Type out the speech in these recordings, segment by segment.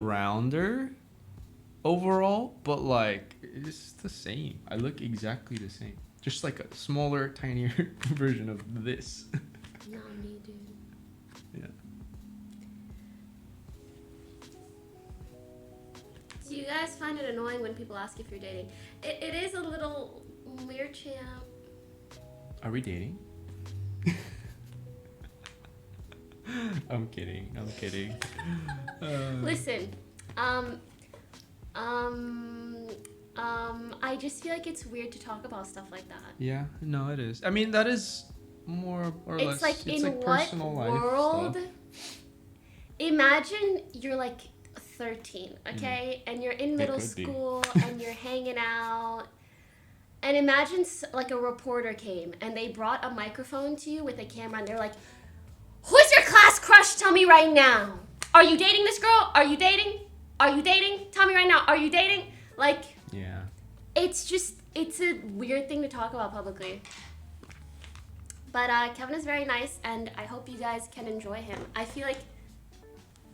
rounder overall, but like it's the same. I look exactly the same. Just like a smaller, tinier version of this. Not me, dude. Yeah. Do you guys find it annoying when people ask if you're dating? It is a little weird, champ. Are we dating? I'm kidding. Listen, I just feel like it's weird to talk about stuff like that. Yeah, no, it is. I mean, that is more or less. It's like, in what personal life world? stuff. Imagine you're like 13, okay, and you're in middle school and you're hanging out. And imagine like a reporter came and they brought a microphone to you with a camera and they're like, "Who's your class crush? Tell me right now. Are you dating this girl? Are you dating? Are you dating? Tell me right now. Are you dating?" Like, yeah. It's a weird thing to talk about publicly. But Kevin is very nice and I hope you guys can enjoy him. I feel like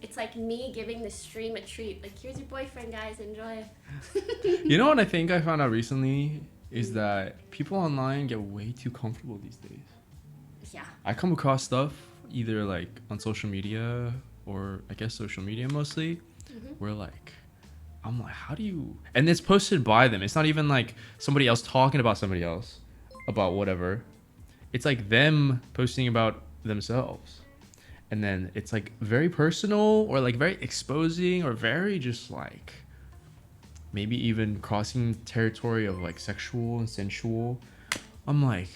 it's like me giving the stream a treat. Like, here's your boyfriend, guys. Enjoy. You know what I think I found out recently is that people online get way too comfortable these days. Yeah. I come across stuff either like on social media or I guess social media mostly, where like I'm like, how do you? And it's posted by them. It's not even like somebody else talking about somebody else about whatever. It's like them posting about themselves. And then it's like very personal or like very exposing or very just like maybe even crossing territory of like sexual and sensual. I'm like,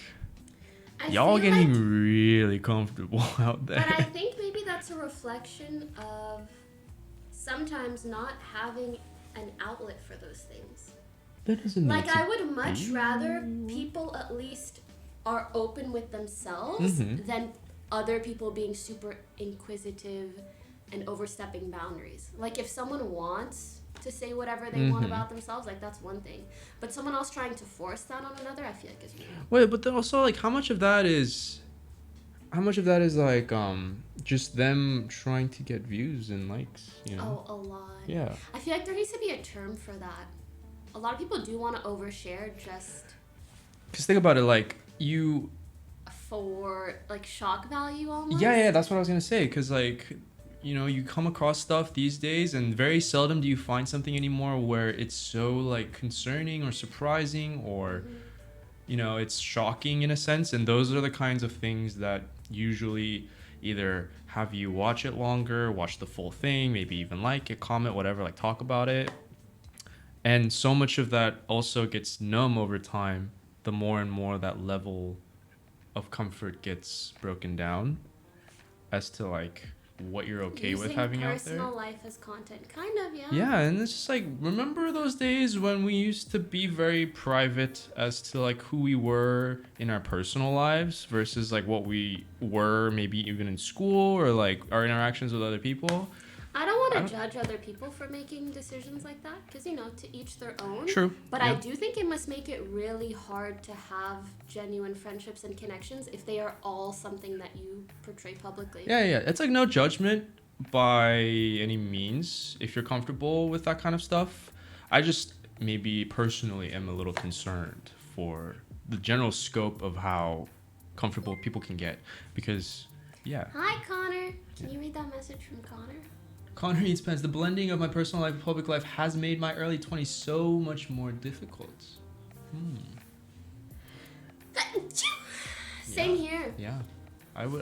y'all getting really comfortable out there. But I think maybe that's a reflection of sometimes not having an outlet for those things. That doesn't like, I would much rather people at least are open with themselves than other people being super inquisitive and overstepping boundaries. Like, if someone wants to say whatever they want about themselves, like, that's one thing. But someone else trying to force that on another, I feel like is weird. Wait, but then also, like, how much of that is like just them trying to get views and likes, you know? Oh, a lot. Yeah. I feel like there needs to be a term for that. A lot of people do want to overshare just Because think about it, like, you... for, like, shock value almost. Yeah, that's what I was going to say. Because, like, you know, you come across stuff these days and very seldom do you find something anymore where it's so, like, concerning or surprising or, you know, it's shocking in a sense. And those are the kinds of things that usually either have you watch it longer, watch the full thing, maybe even like it, comment, whatever, like talk about it. And so much of that also gets numb over time the more and more that level of comfort gets broken down as to like what you're okay with having out there. Personal life as content, kind of, yeah. Yeah, and it's just like, remember those days when we used to be very private as to like who we were in our personal lives versus like what we were maybe even in school or like our interactions with other people? I don't want to judge other people for making decisions like that because, you know, to each their own. True. But yeah. I do think it must make it really hard to have genuine friendships and connections if they are all something that you portray publicly. Yeah. It's like no judgment by any means if you're comfortable with that kind of stuff. I just maybe personally am a little concerned for the general scope of how comfortable people can get because, yeah. Hi, Connor. Can you read that message from Connor? Connor eats pens. The blending of my personal life and public life has made my early 20s so much more difficult. Same here. Yeah. I would